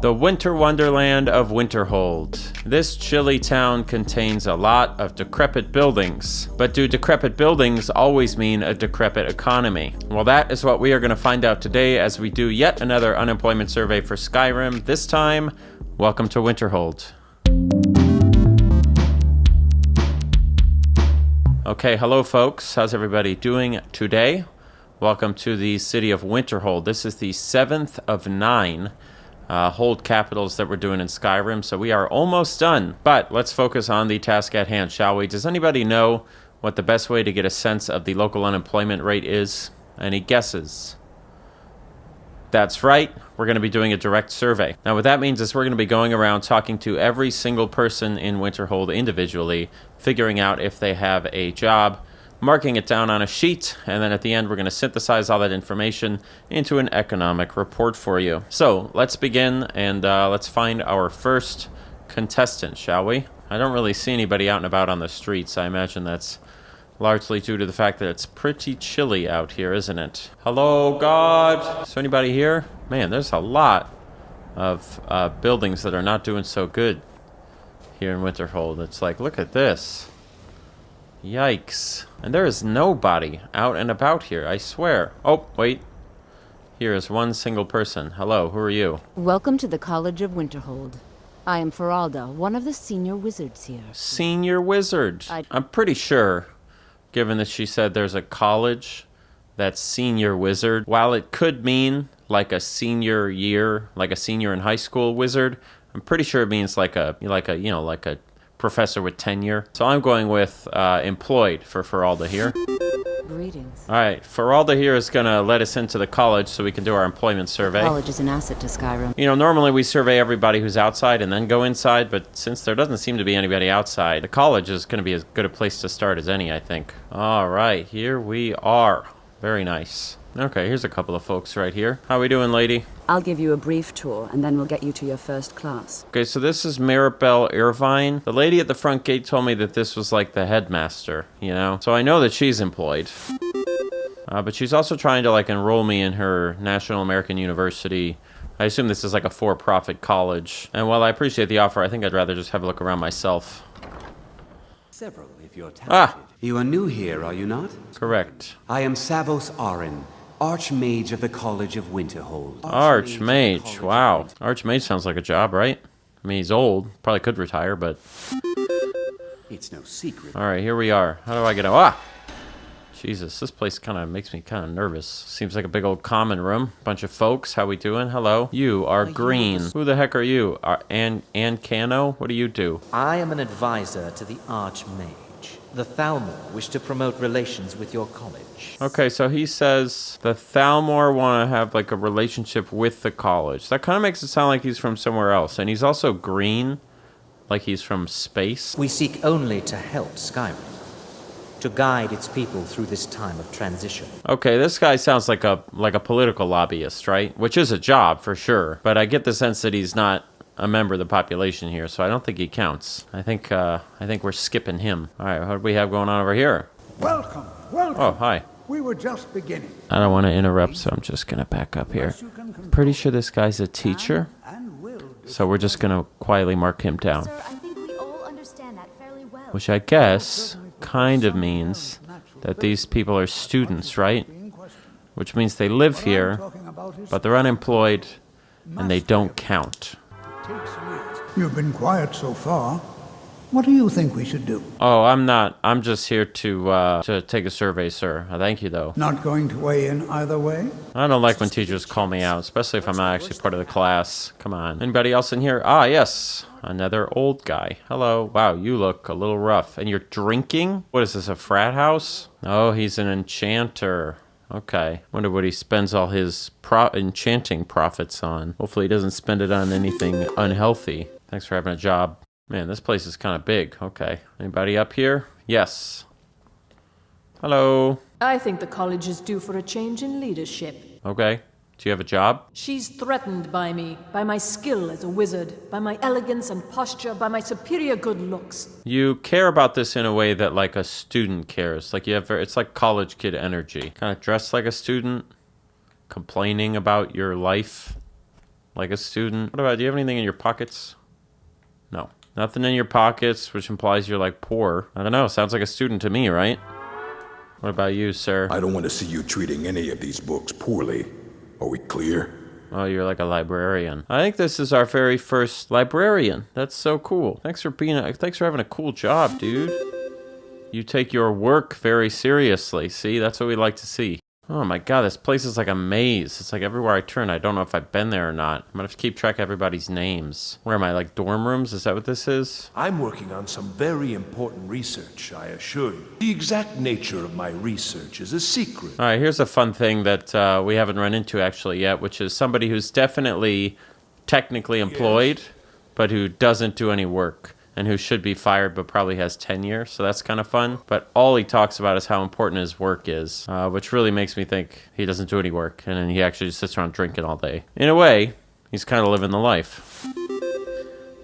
The winter wonderland of Winterhold. This chilly town contains a lot of decrepit buildings. But do decrepit buildings always mean a decrepit economy? Well, that is what we are going to find out today as we do yet another unemployment survey for Skyrim. This time, welcome to Winterhold. Okay, hello folks. How's everybody doing today? Welcome to the city of Winterhold. This is the 7th of 9 hold capitals that we're doing in Skyrim, so we are almost done. But let's focus on the task at hand, shall we? Does anybody know what the best way to get a sense of the local unemployment rate is? Any guesses? That's right, we're going to be doing a direct survey. Now what that means is we're going to be going around talking to every single person in Winterhold individually, figuring out if they have a job, marking it down on a sheet, and then at the end we're going to synthesize all that information into an economic report for you. So let's begin and let's find our first contestant, shall we? I don't really see anybody out and about on the streets. I imagine that's largely due to the fact that it's pretty chilly out here, isn't it? Hello, God! Is there anybody here? Man, there's a lot of buildings that are not doing so good here in Winterhold. It's like, look at this. Yikes. And there is nobody out and about here, I swear. Oh, wait. Here is one single person. Hello, who are you? Welcome to the College of Winterhold. I am Feralda, one of the senior wizards here. Senior wizard. I'm pretty sure, given that she said there's a college that's senior wizard, while it could mean like a senior year, like a senior in high school wizard, I'm pretty sure it means like a professor with tenure. So I'm going with employed for Feralda here. Greetings. All right, Feralda here is going to let us into the college so we can do our employment survey. College is an asset to Skyrim. You know, normally we survey everybody who's outside and then go inside, but since there doesn't seem to be anybody outside, the college is going to be as good a place to start as any, I think. All right, here we are. Very nice. Okay, here's a couple of folks right here. How we doing, lady? I'll give you a brief tour, and then we'll get you to your first class. Okay, so this is Maribel Irvine. The lady at the front gate told me that this was like the headmaster, you know? So I know that she's employed. But she's also trying to like enroll me in her National American University. I assume this is like a for-profit college. And while I appreciate the offer, I think I'd rather just have a look around myself. Several, if you're talented. Ah! You are new here, are you not? Correct. I am Savos Arin, Archmage of the College of Winterhold. Archmage, wow. Archmage sounds like a job, right? I mean, he's old. Probably could retire, but... It's no secret. All right, here we are. How do I get out? Ah! Jesus, this place kind of makes me kind of nervous. Seems like a big old common room. Bunch of folks. How we doing? Hello. You are green. Who the heck are you? Ann Cano? What do you do? I am an advisor to the Archmage. The Thalmor wish to promote relations with your college. Okay, so he says the Thalmor want to have like a relationship with the college. That kind of makes it sound like he's from somewhere else. And he's also green, like he's from space. We seek only to help Skyrim, to guide its people through this time of transition. Okay, this guy sounds like a political lobbyist, right? Which is a job for sure. But I get the sense that he's not a member of the population here, so I don't think he counts. I think we're skipping him. All right, what do we have going on over here? Welcome, welcome. Oh, hi. We were just beginning. I don't want to interrupt, so I'm just going to back up here. Pretty sure this guy's a teacher, so we're just going to quietly mark him down. Sir, I think we all understand that fairly well. Which I guess kind of means that these people are students, right? Which means they live here, but they're unemployed, and they don't count. You've been quiet so far. What do you think we should do? Oh, I'm not. I'm just here to take a survey, sir. Thank you, though. Not going to weigh in either way? I don't like when teachers call me out, especially if I'm not actually part of the class. Come on. Anybody else in here? Ah, yes. Another old guy. Hello. Wow, you look a little rough. And you're drinking? What is this, a frat house? Oh, he's an enchanter. Okay. Wonder what he spends all his enchanting profits on. Hopefully he doesn't spend it on anything unhealthy. Thanks for having a job. Man, this place is kind of big. Okay. Anybody up here? Yes. Hello. I think the college is due for a change in leadership. Okay. Do you have a job? She's threatened by me, by my skill as a wizard, by my elegance and posture, by my superior good looks. You care about this in a way that like a student cares. Like you have, it's like college kid energy. Kind of dressed like a student, complaining about your life. like a student. What about, do you have anything in your pockets? No. Nothing in your pockets, which implies you're like poor. I don't know, sounds like a student to me, right? What about you, sir? I don't want to see you treating any of these books poorly. Are we clear? Oh, you're like a librarian. I think this is our very first librarian. That's so cool. Thanks for having a cool job, dude. You take your work very seriously. See, that's what we like to see. Oh my god, this place is like a maze. It's like everywhere I turn, I don't know if I've been there or not. I'm gonna have to keep track of everybody's names. Where am I, like dorm rooms? Is that what this is? I'm working on some very important research, I assure you. The exact nature of my research is a secret. Alright, here's a fun thing that we haven't run into actually yet, which is somebody who's definitely technically employed, but who doesn't do any work. And who should be fired but probably has tenure, so that's kind of fun. But all he talks about is how important his work is, which really makes me think he doesn't do any work, and then he actually just sits around drinking all day. In a way, he's kind of living the life.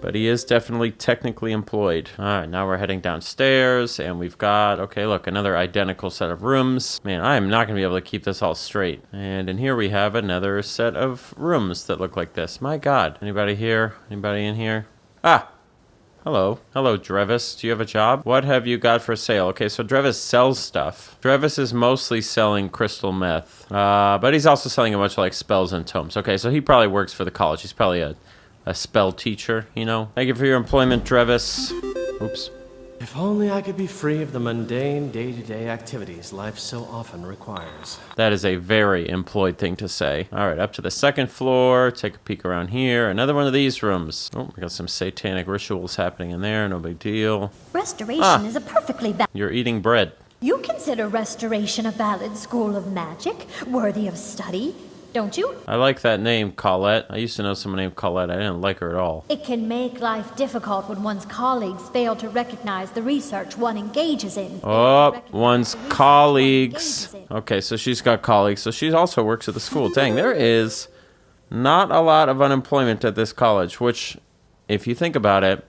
But he is definitely technically employed. Alright, now we're heading downstairs, and we've got, okay, look, another identical set of rooms. Man, I am not going to be able to keep this all straight. And in here we have another set of rooms that look like this. My god. Anybody here? Anybody in here? Ah! Hello. Hello, Drevis. Do you have a job? What have you got for sale? Okay, so Drevis sells stuff. Drevis is mostly selling crystal meth. But he's also selling a bunch of, like, spells and tomes. Okay, so he probably works for the college. He's probably a spell teacher, you know? Thank you for your employment, Drevis. Oops. If only I could be free of the mundane day-to-day activities life so often requires. That is a very employed thing to say. All right, up to the second floor. Take a peek around here. Another one of these rooms. Oh, we got some satanic rituals happening in there. No big deal. Restoration is a perfectly valid... You're eating bread. You consider restoration a valid school of magic, worthy of study, don't you? I like that name, Colette. I used to know someone named Colette. I didn't like her at all. It can make life difficult when one's colleagues fail to recognize the research one engages in. Oh, one's colleagues. Okay, so she's got colleagues. So she also works at the school. Dang, there is not a lot of unemployment at this college, which, if you think about it,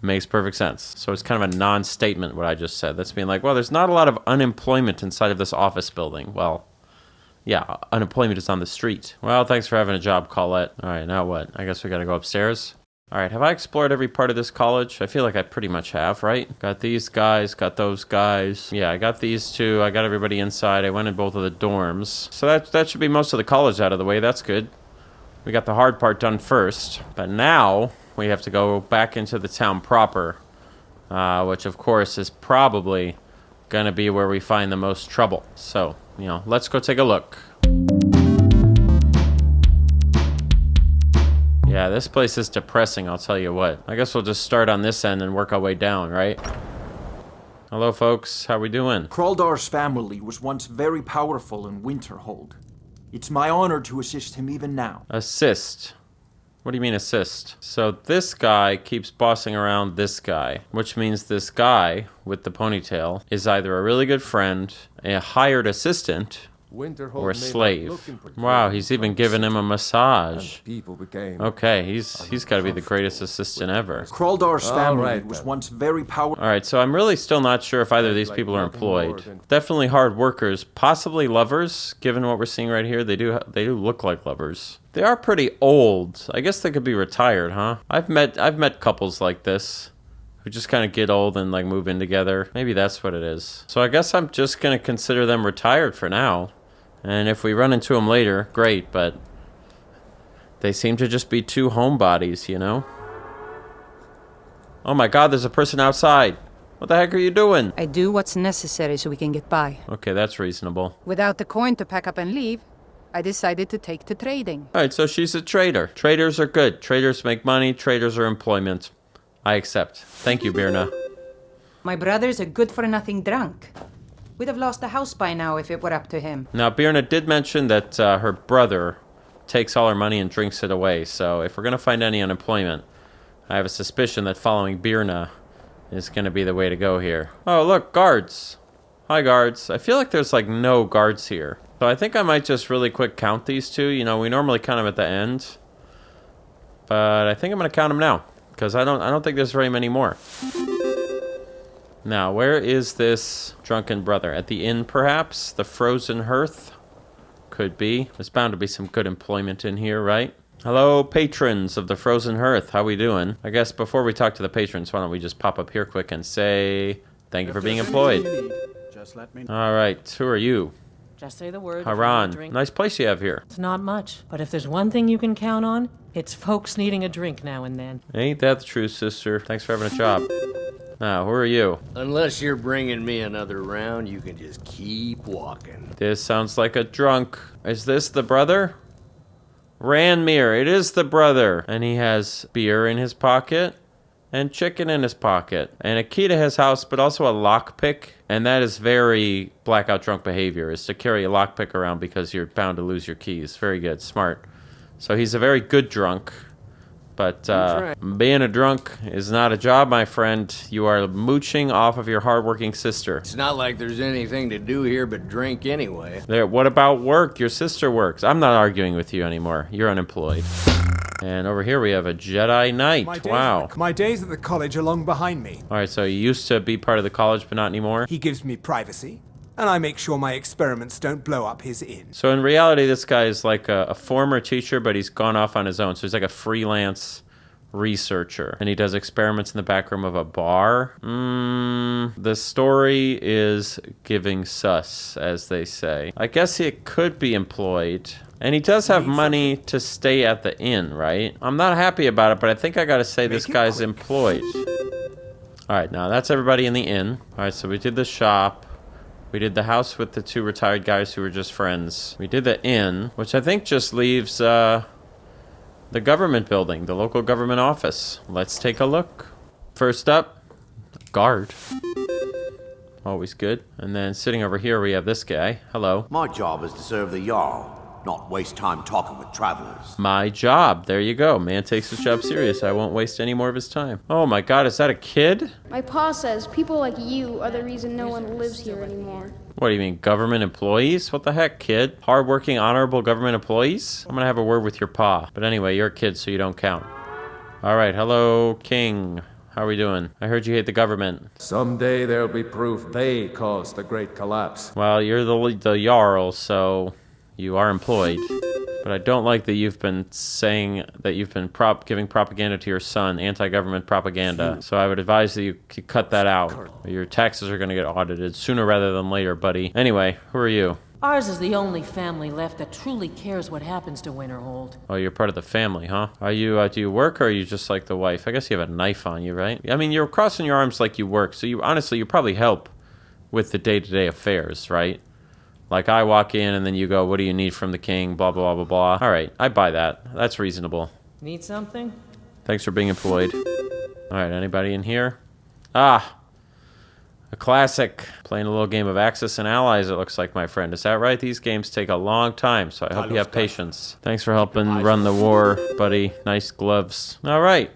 makes perfect sense. So it's kind of a non-statement what I just said. That's being like, well, there's not a lot of unemployment inside of this office building. Well, yeah, unemployment is on the street. Well, thanks for having a job, Colette. All right, now what? I guess we gotta go upstairs. All right, have I explored every part of this college? I feel like I pretty much have, right? Got these guys, got those guys. Yeah, I got these two. I got everybody inside. I went in both of the dorms. So that should be most of the college out of the way. That's good. We got the hard part done first. But now we have to go back into the town proper, which of course is probably gonna be where we find the most trouble. So, you know, let's go take a look. Yeah, this place is depressing, I'll tell you what. I guess we'll just start on this end and work our way down, right? Hello, folks. How we doing? Kraldar's family was once very powerful in Winterhold. It's my honor to assist him even now. Assist? What do you mean assist? So this guy keeps bossing around this guy, which means this guy with the ponytail is either a really good friend, a hired assistant, or a slave. Wow, he's even giving him a massage. Okay, he's got to be the greatest assistant ever. Kraldar's family was once very powerful. All right, so I'm really still not sure if either of these people are employed. Definitely hard workers, possibly lovers. Given what we're seeing right here, they do look like lovers. They are pretty old. I guess they could be retired, huh? I've met couples like this who just kind of get old and like move in together. Maybe that's what it is. So I guess I'm just gonna consider them retired for now. And if we run into them later, great, but they seem to just be two homebodies, you know? Oh my god, there's a person outside. What the heck are you doing? I do what's necessary so we can get by. Okay, that's reasonable. Without the coin to pack up and leave, I decided to take to trading. Alright, so she's a trader. Traders are good. Traders make money. Traders are employment. I accept. Thank you, Birna. My brother's a good-for-nothing drunk. We'd have lost the house by now if it were up to him. Now, Birna did mention that her brother takes all her money and drinks it away. So if we're going to find any unemployment, I have a suspicion that following Birna is going to be the way to go here. Oh, look, guards. Hi, guards. I feel like there's like no guards here. So I think I might just really quick count these two. You know, we normally count them at the end. But I think I'm going to count them now. Because I don't think there's very many more. Now, where is this drunken brother? At the inn, perhaps? The Frozen Hearth? Could be. There's bound to be some good employment in here, right? Hello, patrons of the Frozen Hearth. How we doing? I guess before we talk to the patrons, why don't we just pop up here quick and say thank you for being employed. Just let me know. All right, who are you? Just say the word. Haran. Nice place you have here. It's not much, but if there's one thing you can count on, it's folks needing a drink now and then. Ain't that the truth, sister? Thanks for having a job. Now, who are you? Unless you're bringing me another round, you can just keep walking. This sounds like a drunk. Is this the brother? Ranmir, it is the brother. And he has beer in his pocket and chicken in his pocket and a key to his house, but also a lockpick. And that is very blackout drunk behavior, is to carry a lockpick around because you're bound to lose your keys. Very good, smart. So he's a very good drunk. But being a drunk is not a job, my friend. You are mooching off of your hardworking sister. It's not like there's anything to do here but drink anyway. There. What about work? Your sister works. I'm not arguing with you anymore. You're unemployed. And over here we have a Jedi Knight. Wow. My days at the college are long behind me. All right, so you used to be part of the college, but not anymore? He gives me privacy, and I make sure my experiments don't blow up his inn. So in reality, this guy is like a former teacher, but he's gone off on his own. So he's like a freelance researcher, and he does experiments in the back room of a bar. The story is giving sus, as they say. I guess he could be employed. And he does have money to stay at the inn, right? I'm not happy about it, but I think I gotta say this guy's employed. All right, now that's everybody in the inn. All right, so we did the shop. We did the house with the two retired guys who were just friends. We did the inn, which I think just leaves the government building, the local government office. Let's take a look. First up, guard. Always good. And then sitting over here, we have this guy. Hello. My job is to serve the Jarl, not waste time talking with travelers. My job. There you go. Man takes his job serious. I won't waste any more of his time. Oh my god, is that a kid? My pa says people like you are the reason no one lives here anymore. What do you mean, government employees? What the heck, kid? Hardworking, honorable government employees? I'm gonna have a word with your pa. But anyway, you're a kid, so you don't count. All right, hello, King. How are we doing? I heard you hate the government. Someday there'll be proof they caused the Great Collapse. Well, you're the Jarl, so you are employed. But I don't like that you've been saying that you've been giving propaganda to your son, anti-government propaganda. So I would advise that you cut that out. Your taxes are going to get audited sooner rather than later, buddy. Anyway, who are you? Ours is the only family left that truly cares what happens to Winterhold. Oh, you're part of the family, huh? Are you, do you work or are you just like the wife? I guess you have a knife on you, right? I mean, you're crossing your arms like you work, so you honestly, you probably help with the day-to-day affairs, right? Like I walk in and then you go, what do you need from the king? Blah, blah, blah, blah. All right, I buy that. That's reasonable. Need something? Thanks for being employed. All right, anybody in here? Ah, a classic. Playing a little game of Axis and Allies, it looks like, my friend. Is that right? These games take a long time, so I hope you have patience. Thanks for helping run the war, buddy. Nice gloves. All right.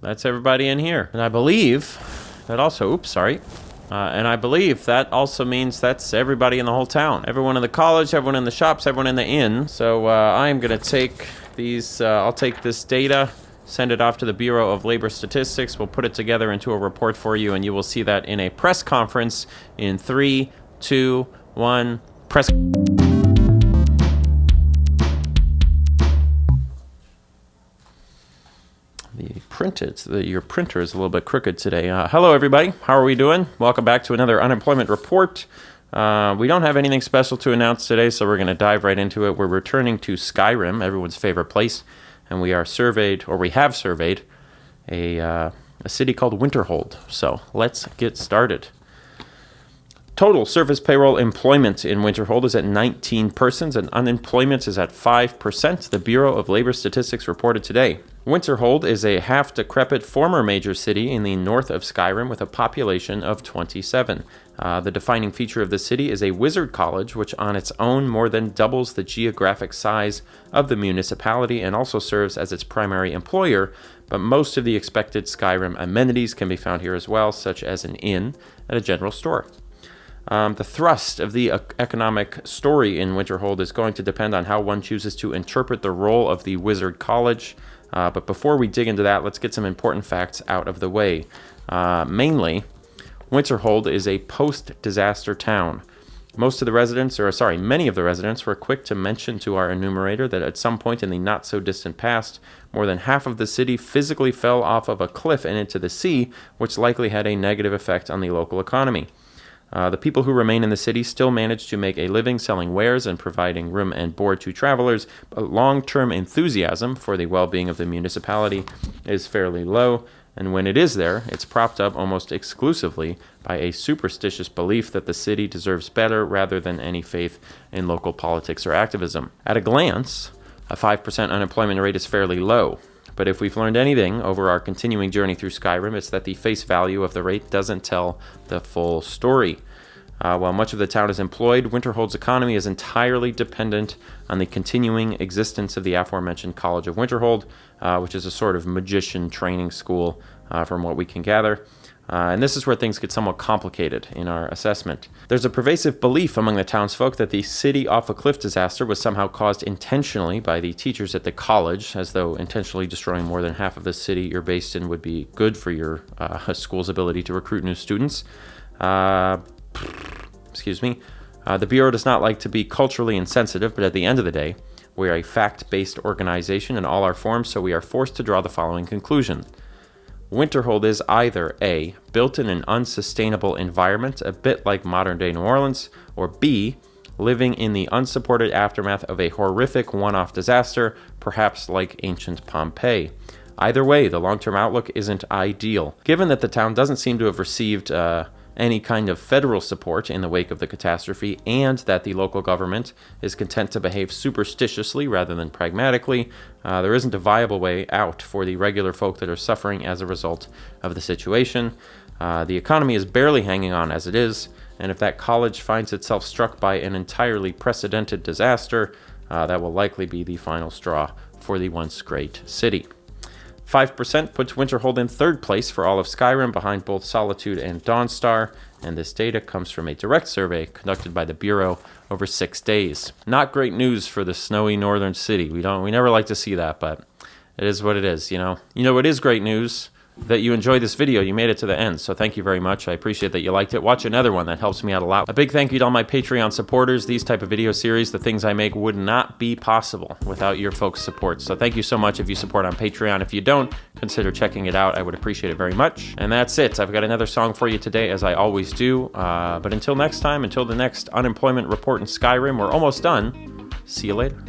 That's everybody in here. And I believe that also, oops, sorry. And I believe that also means that's everybody in the whole town. Everyone in the college, everyone in the shops, everyone in the inn. So I'm going to take these, I'll take this data, send it off to the Bureau of Labor Statistics. We'll put it together into a report for you, and you will see that in a press conference in 3, 2, 1, press. Your printer is a little bit crooked today. Hello, everybody. How are we doing? Welcome back to another unemployment report. We don't have anything special to announce today, so we're going to dive right into it. We're returning to Skyrim, everyone's favorite place, and we have surveyed a city called Winterhold. So let's get started. Total surface payroll employment in Winterhold is at 19 persons, and unemployment is at 5%, the Bureau of Labor Statistics reported today. Winterhold is a half-decrepit former major city in the north of Skyrim with a population of 27. The defining feature of the city is a wizard college, which on its own more than doubles the geographic size of the municipality and also serves as its primary employer, but most of the expected Skyrim amenities can be found here as well, such as an inn and a general store. The thrust of the economic story in Winterhold is going to depend on how one chooses to interpret the role of the Wizard College. But before we dig into that, let's get some important facts out of the way. Mainly, Winterhold is a post-disaster town. Many of the residents were quick to mention to our enumerator that at some point in the not-so-distant past, more than half of the city physically fell off of a cliff and into the sea, which likely had a negative effect on the local economy. The people who remain in the city still manage to make a living selling wares and providing room and board to travelers, but long-term enthusiasm for the well-being of the municipality is fairly low, and when it is there, it's propped up almost exclusively by a superstitious belief that the city deserves better rather than any faith in local politics or activism. At a glance, a 5% unemployment rate is fairly low, but if we've learned anything over our continuing journey through Skyrim, it's that the face value of the rate doesn't tell the full story. While much of the town is employed, Winterhold's economy is entirely dependent on the continuing existence of the aforementioned College of Winterhold, which is a sort of magician training school from what we can gather. And this is where things get somewhat complicated in our assessment. There's a pervasive belief among the townsfolk that the city off a cliff disaster was somehow caused intentionally by the teachers at the college, as though intentionally destroying more than half of the city you're based in would be good for your school's ability to recruit new students. The Bureau does not like to be culturally insensitive, but at the end of the day, we are a fact-based organization in all our forms, so we are forced to draw the following conclusion. Winterhold is either A, built in an unsustainable environment, a bit like modern-day New Orleans, or B, living in the unsupported aftermath of a horrific one-off disaster, perhaps like ancient Pompeii. Either way, the long-term outlook isn't ideal. Given that the town doesn't seem to have received any kind of federal support in the wake of the catastrophe, and that the local government is content to behave superstitiously rather than pragmatically, there isn't a viable way out for the regular folk that are suffering as a result of the situation. The economy is barely hanging on as it is, and if that college finds itself struck by an entirely precedented disaster, that will likely be the final straw for the once great city. 5% puts Winterhold in third place for all of Skyrim, behind both Solitude and Dawnstar, and this data comes from a direct survey conducted by the Bureau over 6 days. Not great news for the snowy northern city. We never like to see that, but it is what it is, you know. You know, it is great news that you enjoyed this video. You made it to the end, so thank you very much. I appreciate that you liked it. Watch another one. That helps me out a lot. A big thank you to all my Patreon supporters. These type of video series, the things I make, would not be possible without your folks' support. So thank you so much if you support on Patreon. If you don't, consider checking it out. I would appreciate it very much. And that's it. I've got another song for you today, as I always do. But until next time, until the next unemployment report in Skyrim, we're almost done. See you later.